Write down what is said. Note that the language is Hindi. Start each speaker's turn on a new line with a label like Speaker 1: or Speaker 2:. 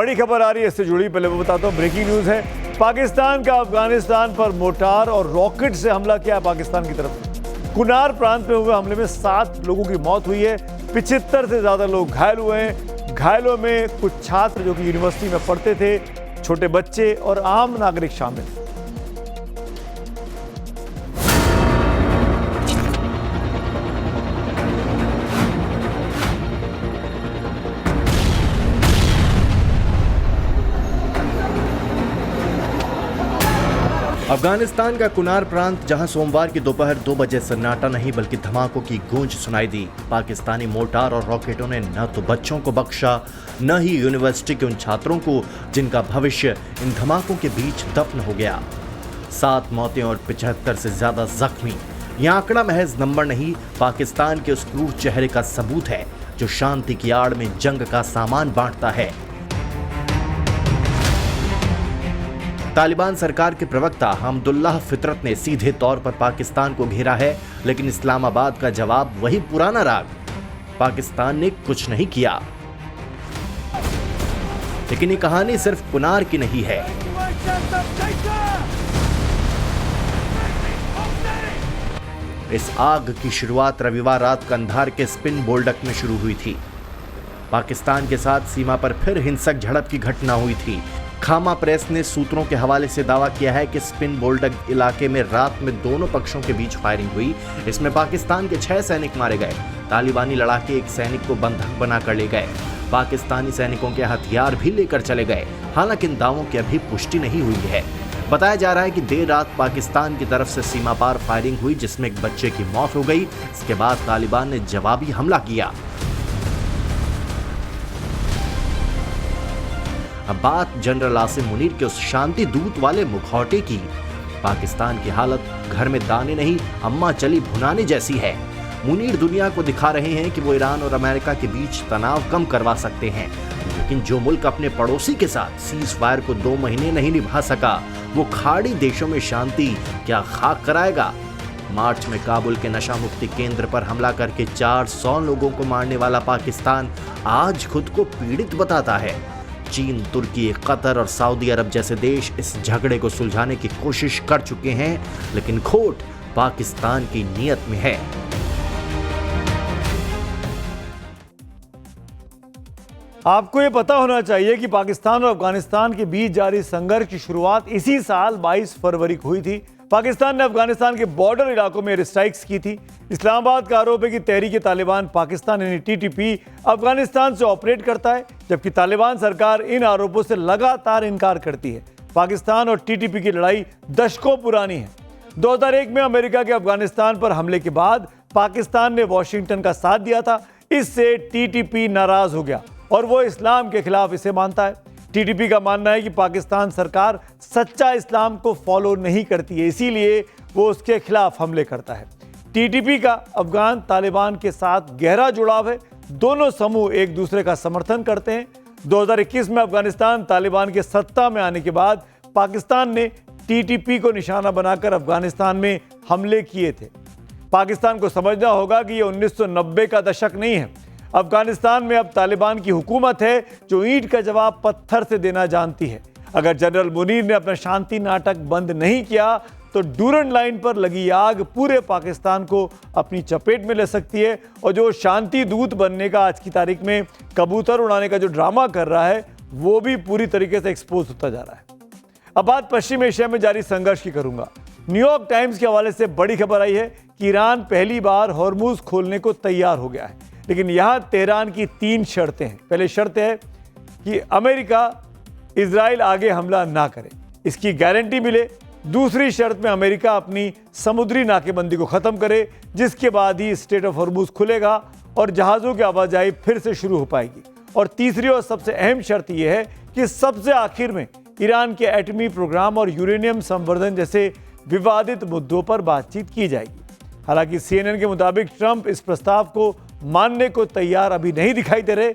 Speaker 1: बड़ी खबर आ रही है इससे जुड़ी, पहले वो बताता हूँ। ब्रेकिंग न्यूज है, पाकिस्तान का अफगानिस्तान पर मोर्टार और रॉकेट से हमला किया है पाकिस्तान की तरफ से। कुनार प्रांत में हुए हमले में 7 लोगों की मौत हुई है, 75 से ज्यादा लोग घायल हुए हैं। घायलों में कुछ छात्र जो कि यूनिवर्सिटी में पढ़ते थे, छोटे बच्चे और आम नागरिक शामिल हैं।
Speaker 2: अफगानिस्तान का कुनार प्रांत, जहां सोमवार की दोपहर 2 बजे सन्नाटा नहीं बल्कि धमाकों की गूंज सुनाई दी। पाकिस्तानी मोर्टार और रॉकेटों ने न तो बच्चों को बख्शा, न ही यूनिवर्सिटी के उन छात्रों को जिनका भविष्य इन धमाकों के बीच दफन हो गया। 7 मौतें और 75 से ज्यादा जख्मी। यह आंकड़ा महज नंबर नहीं, पाकिस्तान के उस क्रूर चेहरे का सबूत है जो शांति की आड़ में जंग का सामान बांटता है। तालिबान सरकार के प्रवक्ता हमदुल्लाह फितरत ने सीधे तौर पर पाकिस्तान को घेरा है, लेकिन इस्लामाबाद का जवाब वही पुराना राग। पाकिस्तान ने कुछ नहीं किया। लेकिन ये कहानी सिर्फ कुनार की नहीं है। इस आग की शुरुआत रविवार रात कंधार के स्पिन बोल्डक में शुरू हुई थी। पाकिस्तान के साथ सीमा पर फिर हिंसक झड़प की घटना हुई थी। खामा प्रेस ने सूत्रों के हवाले से दावा किया है कि स्पिन बोल्डक इलाके में रात में दोनों पक्षों के बीच फायरिंग हुई। इसमें पाकिस्तान के 6 सैनिक मारे गए। तालिबानी लड़ाके एक सैनिक को बंधक बनाकर ले गए। पाकिस्तानी सैनिकों के हथियार भी लेकर चले गए। हालांकि इन दावों की अभी पुष्टि नहीं हुई है। बताया जा रहा है कि देर रात पाकिस्तान की तरफ से सीमा पार फायरिंग हुई, जिसमें एक बच्चे की मौत हो गई। इसके बाद तालिबान ने जवाबी हमला किया। अब बात जनरल आसिम मुनीर के उस शांति दूत वाले मुखौटे की। पाकिस्तान की हालत घर में दाने नहीं, अम्मा चली भुनाने जैसी है। मुनीर दुनिया को दिखा रहे हैं कि वो ईरान और अमेरिका के बीच तनाव कम करवा सकते हैं, लेकिन जो मुल्क अपने पड़ोसी के साथ सीज फायर को 2 महीने नहीं निभा सका, वो खाड़ी देशों में शांति क्या खाक कराएगा। मार्च में काबुल के नशा मुक्ति केंद्र पर हमला करके 400 लोगों को मारने वाला पाकिस्तान आज खुद को पीड़ित बताता है। चीन, तुर्की, कतर और सऊदी अरब जैसे देश इस झगड़े को सुलझाने की कोशिश कर चुके हैं, लेकिन खोट पाकिस्तान की नीयत में है।
Speaker 1: आपको ये पता होना चाहिए कि पाकिस्तान और अफगानिस्तान के बीच जारी संघर्ष की शुरुआत इसी साल 22 फरवरी को हुई थी। पाकिस्तान ने अफगानिस्तान के बॉर्डर इलाकों में एयर स्ट्राइक्स की थी। इस्लामाबाद का आरोप है कि तहरीक-ए-तालिबान पाकिस्तान यानी टीटीपी अफगानिस्तान से ऑपरेट करता है, जबकि तालिबान सरकार इन आरोपों से लगातार इनकार करती है। पाकिस्तान और टीटीपी की लड़ाई दशकों पुरानी है। 2001 में अमेरिका के अफगानिस्तान पर हमले के बाद पाकिस्तान ने वॉशिंगटन का साथ दिया था। इससे टीटीपी नाराज हो गया और वो इस्लाम के खिलाफ इसे मानता है। टीटीपी का मानना है कि पाकिस्तान सरकार सच्चा इस्लाम को फॉलो नहीं करती है, इसीलिए वो उसके खिलाफ हमले करता है। टीटीपी का अफगान तालिबान के साथ गहरा जुड़ाव है। दोनों समूह एक दूसरे का समर्थन करते हैं। 2021 में अफगानिस्तान तालिबान के सत्ता में आने के बाद पाकिस्तान ने टीटीपी को निशाना बनाकर अफगानिस्तान में हमले किए थे। पाकिस्तान को समझना होगा कि ये 1990 का दशक नहीं है। अफगानिस्तान में अब तालिबान की हुकूमत है जो ईंट का जवाब पत्थर से देना जानती है। अगर जनरल मुनीर ने अपना शांति नाटक बंद नहीं किया तो डूरन लाइन पर लगी आग पूरे पाकिस्तान को अपनी चपेट में ले सकती है। और जो शांति दूत बनने का आज की तारीख में कबूतर उड़ाने का जो ड्रामा कर रहा है, वो भी पूरी तरीके से एक्सपोज होता जा रहा है। अब बात पश्चिम एशिया में जारी संघर्ष की करूंगा। न्यूयॉर्क टाइम्स के हवाले से बड़ी खबर आई है कि ईरान पहली बार हॉर्मुज खोलने को तैयार हो गया है, लेकिन यहां तेहरान की 3 शर्तें हैं। पहले शर्त है कि अमेरिका इजराइल आगे हमला ना करे, इसकी गारंटी मिले। दूसरी शर्त में अमेरिका अपनी समुद्री नाकेबंदी को खत्म करे, जिसके बाद ही स्ट्रेट ऑफ हॉर्मुज खुलेगा और जहाज़ों की आवाजाही फिर से शुरू हो पाएगी। और तीसरी और सबसे अहम शर्त यह है कि सबसे आखिर में ईरान के एटमी प्रोग्राम और यूरेनियम संवर्धन जैसे विवादित मुद्दों पर बातचीत की जाएगी। हालांकि CNN के मुताबिक ट्रंप इस प्रस्ताव को मानने को तैयार अभी नहीं दिखाई दे रहे।